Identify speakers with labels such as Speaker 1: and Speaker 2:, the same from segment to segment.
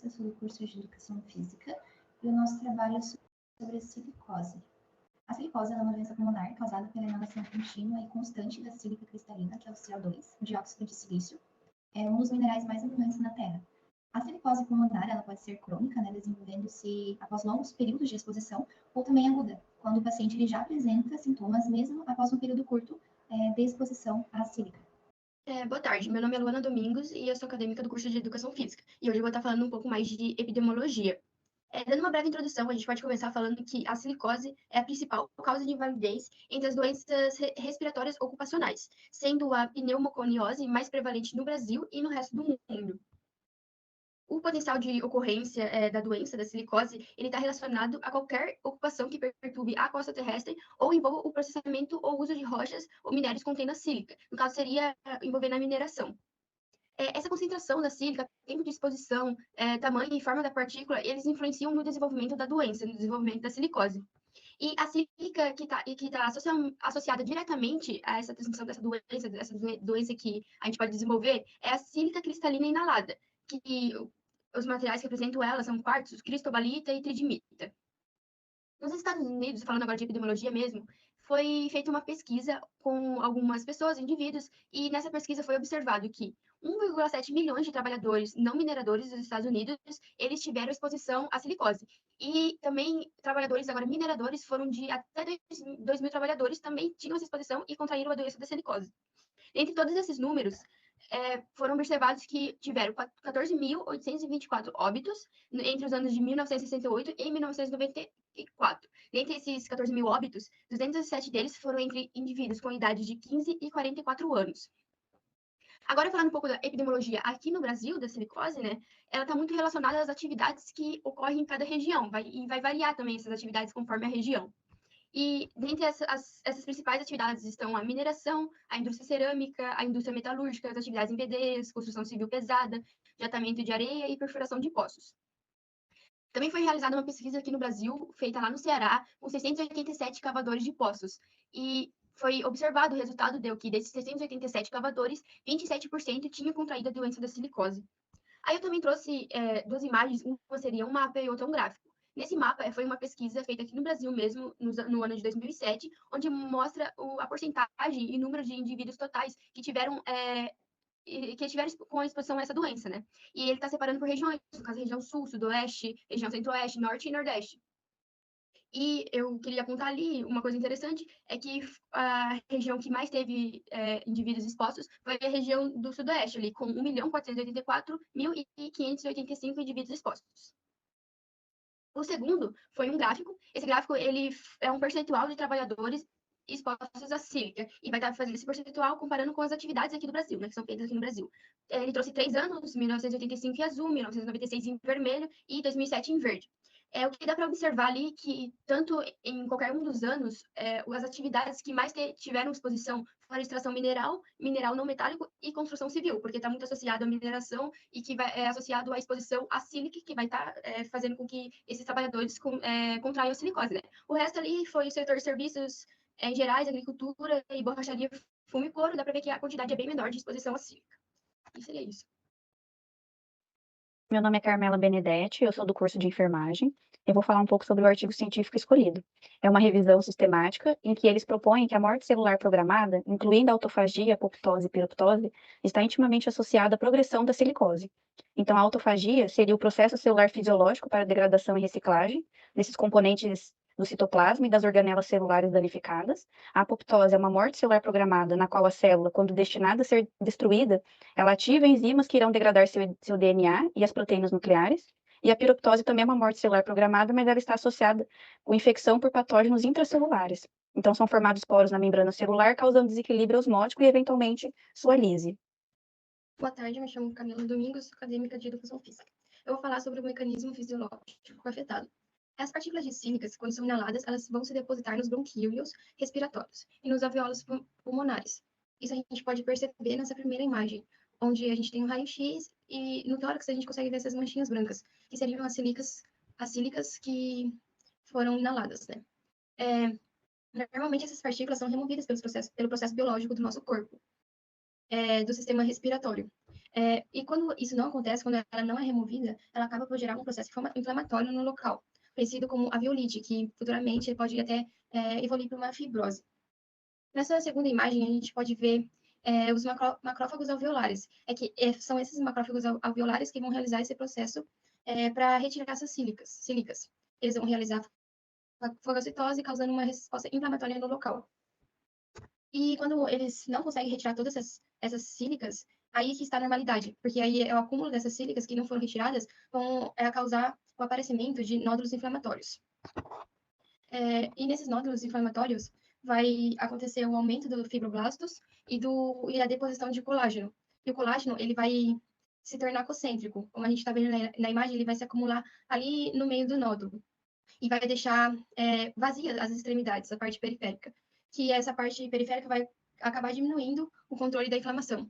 Speaker 1: eu sou do curso de Educação Física e o nosso trabalho é sobre a silicose. A silicose é uma doença pulmonar causada pela inalação contínua e constante da sílica cristalina, que é o CO2, dióxido de silício, é um dos minerais mais abundantes na Terra. A silicose pulmonar ela pode ser crônica, né, desenvolvendo-se após longos períodos de exposição, ou também aguda, quando o paciente ele já apresenta sintomas mesmo após um período curto de exposição à sílica.
Speaker 2: Boa tarde, meu nome é Luana Domingos e eu sou acadêmica do curso de Educação Física. E hoje eu vou estar falando um pouco mais de epidemiologia. Dando uma breve introdução, a gente pode começar falando que a silicose é a principal causa de invalidez entre as doenças respiratórias ocupacionais, sendo a pneumoconiose mais prevalente no Brasil e no resto do mundo. O potencial de ocorrência da doença, da silicose, ele está relacionado a qualquer ocupação que perturbe a costa terrestre ou envolva o processamento ou uso de rochas ou minérios contendo a sílica. No caso, seria envolvendo a mineração. Essa concentração da sílica, tempo de exposição, tamanho e forma da partícula, eles influenciam no desenvolvimento da doença, no desenvolvimento da silicose. E a sílica que está associada diretamente a essa transmissão dessa doença que a gente pode desenvolver, é a sílica cristalina inalada, que os materiais que apresentam ela são quartzos, cristobalita e tridimita. Nos Estados Unidos, falando agora de epidemiologia mesmo, foi feita uma pesquisa com algumas pessoas, indivíduos, e nessa pesquisa foi observado que 1,7 milhões de trabalhadores não mineradores dos Estados Unidos, eles tiveram exposição à silicose. E também trabalhadores, agora mineradores, foram de até 2 mil trabalhadores, também tinham essa exposição e contraíram a doença da silicose. Entre todos esses números, foram observados que tiveram 14.824 óbitos entre os anos de 1968 e 1994. Dentre esses 14 mil óbitos, 207 deles foram entre indivíduos com idade de 15 e 44 anos. Agora, falando um pouco da epidemiologia aqui no Brasil, da silicose, né, ela está muito relacionada às atividades que ocorrem em cada região, e vai variar também essas atividades conforme a região. E dentre essas principais atividades estão a mineração, a indústria cerâmica, a indústria metalúrgica, as atividades em pedreiras, construção civil pesada, tratamento de areia e perfuração de poços. Também foi realizada uma pesquisa aqui no Brasil, feita lá no Ceará, com 687 cavadores de poços. E foi observado, o resultado deu que desses 687 cavadores, 27% tinham contraído a doença da silicose. Aí eu também trouxe duas imagens, uma seria um mapa e outra um gráfico. Nesse mapa, foi uma pesquisa feita aqui no Brasil mesmo, no ano de 2007, onde mostra a porcentagem e número de indivíduos totais que tiveram com a exposição a essa doença, né? E ele está separando por regiões, no caso, região sul, sudoeste, região centro-oeste, norte e nordeste. E eu queria apontar ali uma coisa interessante, é que a região que mais teve indivíduos expostos foi a região do sudoeste, ali, com 1.484.585 indivíduos expostos. O segundo foi um gráfico. Esse gráfico ele é um percentual de trabalhadores expostos à sílica, e vai estar fazendo esse percentual comparando com as atividades aqui do Brasil, né, que são feitas aqui no Brasil. Ele trouxe 3 anos, 1985 em azul, 1996 em vermelho e 2007 em verde. O que dá para observar ali que, tanto em qualquer um dos anos, as atividades que mais tiveram exposição foram extração mineral, mineral não metálico e construção civil, porque está muito associado à mineração e que é associado à exposição à sílica, que vai estar fazendo com que esses trabalhadores contraiam a silicose, né? O resto ali foi o setor de serviços em gerais, agricultura e borracharia, fumo e couro, dá para ver que a quantidade é bem menor de exposição à sílica. E seria isso.
Speaker 3: Meu nome é Carmela Benedetti, eu sou do curso de enfermagem. Eu vou falar um pouco sobre o artigo científico escolhido. É uma revisão sistemática em que eles propõem que a morte celular programada, incluindo a autofagia, apoptose e piroptose, está intimamente associada à progressão da silicose. Então, a autofagia seria o processo celular fisiológico para degradação e reciclagem desses componentes do citoplasma e das organelas celulares danificadas. A apoptose é uma morte celular programada, na qual a célula, quando destinada a ser destruída, ela ativa enzimas que irão degradar seu DNA e as proteínas nucleares. E a piroptose também é uma morte celular programada, mas ela está associada com infecção por patógenos intracelulares. Então, são formados poros na membrana celular, causando desequilíbrio osmótico e, eventualmente, sua lise.
Speaker 2: Boa tarde, me chamo Camila Domingos, acadêmica de Educação Física. Eu vou falar sobre o mecanismo fisiológico afetado. As partículas de sílicas, quando são inaladas, elas vão se depositar nos bronquíolos respiratórios e nos alvéolos pulmonares. Isso a gente pode perceber nessa primeira imagem, onde a gente tem um raio-x e no tórax a gente consegue ver essas manchinhas brancas, que seriam as sílicas que foram inaladas, né? Normalmente essas partículas são removidas pelo processo biológico do nosso corpo, do sistema respiratório. E quando isso não acontece, quando ela não é removida, ela acaba por gerar um processo inflamatório no local, conhecido como alveolite, que futuramente pode até evoluir para uma fibrose. Nessa segunda imagem, a gente pode ver os macrófagos alveolares. São esses macrófagos alveolares que vão realizar esse processo para retirar essas sílicas. Eles vão realizar fagocitose, causando uma resposta inflamatória no local. E quando eles não conseguem retirar todas essas sílicas, aí que está a normalidade, porque aí é o acúmulo dessas sílicas que não foram retiradas vão causar o aparecimento de nódulos inflamatórios. E nesses nódulos inflamatórios vai acontecer o aumento dos fibroblastos e a deposição de colágeno. E o colágeno, ele vai se tornar concêntrico, como a gente está vendo na imagem, ele vai se acumular ali no meio do nódulo e vai deixar vazia as extremidades, a parte periférica, que essa parte periférica vai acabar diminuindo o controle da inflamação.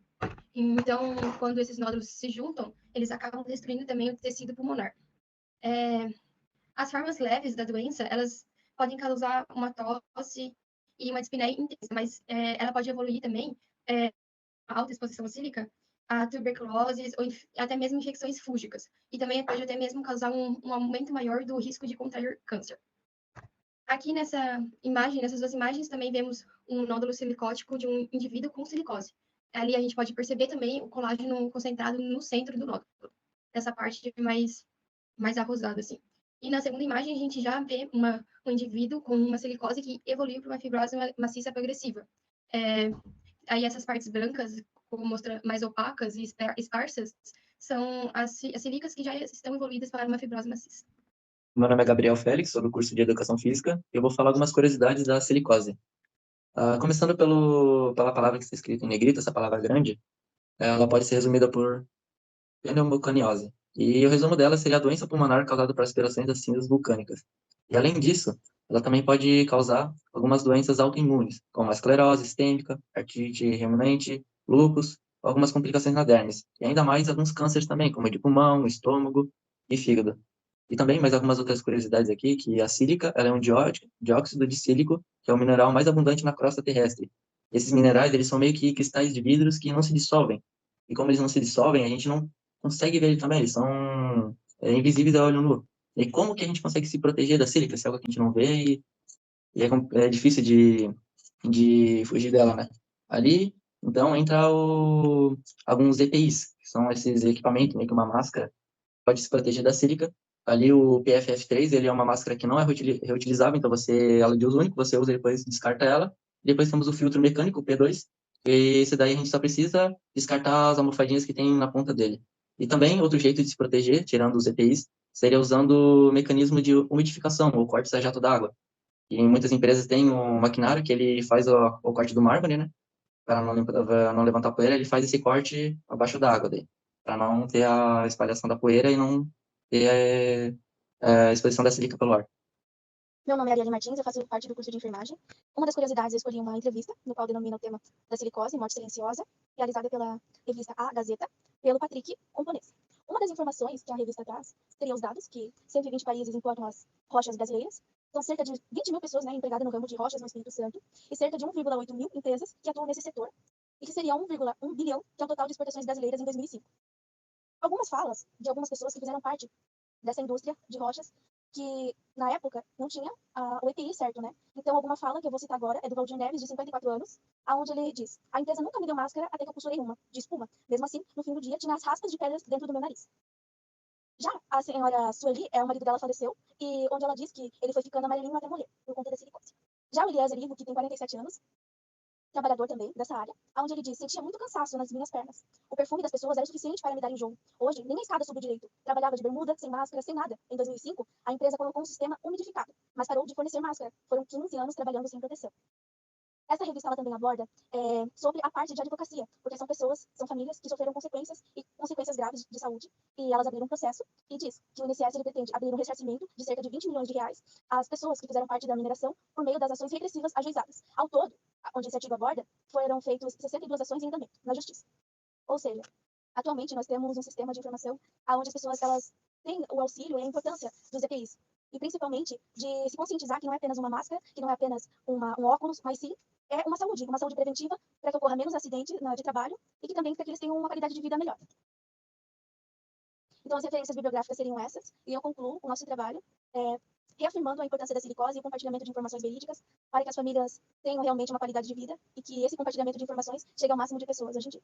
Speaker 2: Então, quando esses nódulos se juntam, eles acabam destruindo também o tecido pulmonar. As formas leves da doença, elas podem causar uma tosse e uma dispneia intensa, mas ela pode evoluir também a alta exposição sílica, a tuberculose ou até mesmo infecções fúngicas. E também pode até mesmo causar um aumento maior do risco de contrair câncer. Aqui nessas duas imagens, também vemos um nódulo silicótico de um indivíduo com silicose. Ali a gente pode perceber também o colágeno concentrado no centro do nódulo, essa parte mais arrosada, assim. E na segunda imagem, a gente já vê um indivíduo com uma silicose que evoluiu para uma fibrose maciça progressiva. Aí essas partes brancas, como mostra mais opacas e esparsas, são as sílicas que já estão evoluídas para uma fibrose maciça.
Speaker 4: Meu nome é Gabriel Félix, sou do curso de Educação Física, e eu vou falar algumas curiosidades da silicose. Começando pela palavra que está escrita em negrito, essa palavra grande, ela pode ser resumida por pneumoconiose. E o resumo dela seria a doença pulmonar causada por aspirações das cinzas vulcânicas. E além disso, ela também pode causar algumas doenças autoimunes, como a esclerose sistêmica, artrite reumatoide, lúpus, algumas complicações na dermis. E ainda mais alguns cânceres também, como de pulmão, estômago e fígado. E também mais algumas outras curiosidades aqui, que a sílica, ela é um dióxido de sílico, que é o mineral mais abundante na crosta terrestre. Esses minerais, eles são meio que cristais de vidros que não se dissolvem. E como eles não se dissolvem, a gente não consegue ver ele também, eles são invisíveis a olho nu. E como que a gente consegue se proteger da sílica, se é algo que a gente não vê e é difícil de fugir dela, né? Ali, então, entra alguns EPIs, que são esses equipamentos, meio que uma máscara, pode se proteger da sílica. Ali o PFF3, ele é uma máscara que não é reutilizável, então ela é de uso único, você usa e depois descarta ela. Depois temos o filtro mecânico, o P2, e esse daí a gente só precisa descartar as almofadinhas que tem na ponta dele. E também, outro jeito de se proteger, tirando os EPIs, seria usando o mecanismo de umidificação, ou corte a jato d'água. E em muitas empresas tem um maquinário que ele faz o corte do mármore, né? Para não levantar poeira, ele faz esse corte abaixo da água daí, para não ter a espalhação da poeira e não ter a exposição da sílica pelo ar.
Speaker 5: Meu nome é Ariane Martins, eu faço parte do curso de enfermagem. Uma das curiosidades, eu escolhi uma entrevista, no qual denomina o tema da silicose, morte silenciosa, realizada pela revista A Gazeta, pelo Patrick Companese. Uma das informações que a revista traz seria os dados que 120 países importam as rochas brasileiras. São cerca de 20 mil pessoas, empregadas no ramo de rochas no Espírito Santo e cerca de 1,8 mil empresas que atuam nesse setor, e que seria 1,1 bilhão, que é o total de exportações brasileiras em 2005. Algumas falas de algumas pessoas que fizeram parte dessa indústria de rochas, que na época não tinha o EPI certo, né? Então, alguma fala que eu vou citar agora é do Valdir Neves, de 54 anos, aonde ele diz: a empresa nunca me deu máscara até que eu costurei uma, de espuma. Mesmo assim, no fim do dia, tinha as raspas de pedras dentro do meu nariz. Já a senhora Sueli, o marido dela faleceu, e onde ela diz que ele foi ficando amarelinho até morrer, por conta da silicose. Já o Eliezer Ivo, que tem 47 anos, trabalhador também dessa área, onde ele diz: sentia muito cansaço nas minhas pernas. O perfume das pessoas era suficiente para me dar enjoo. Hoje, nem a escada subo direito. Trabalhava de bermuda, sem máscara, sem nada. Em 2005, a empresa colocou um sistema umidificado, mas parou de fornecer máscara. Foram 15 anos trabalhando sem proteção. Essa revista ela também aborda sobre a parte de advocacia, porque são pessoas, são famílias que sofreram consequências e consequências graves de saúde, e elas abriram um processo e diz que o INSS ele pretende abrir um ressarcimento de cerca de 20 milhões de reais às pessoas que fizeram parte da mineração por meio das ações regressivas ajuizadas. Ao todo, onde esse artigo aborda, foram feitas 62 ações em andamento na justiça. Ou seja, atualmente nós temos um sistema de informação onde as pessoas elas têm o auxílio e a importância dos EPIs, e principalmente de se conscientizar que não é apenas uma máscara, que não é apenas um óculos, mas sim é uma saúde preventiva para que ocorra menos acidente de trabalho e que também para que eles tenham uma qualidade de vida melhor. Então, as referências bibliográficas seriam essas, e eu concluo o nosso trabalho reafirmando a importância da silicose e o compartilhamento de informações verídicas para que as famílias tenham realmente uma qualidade de vida e que esse compartilhamento de informações chegue ao máximo de pessoas hoje em dia.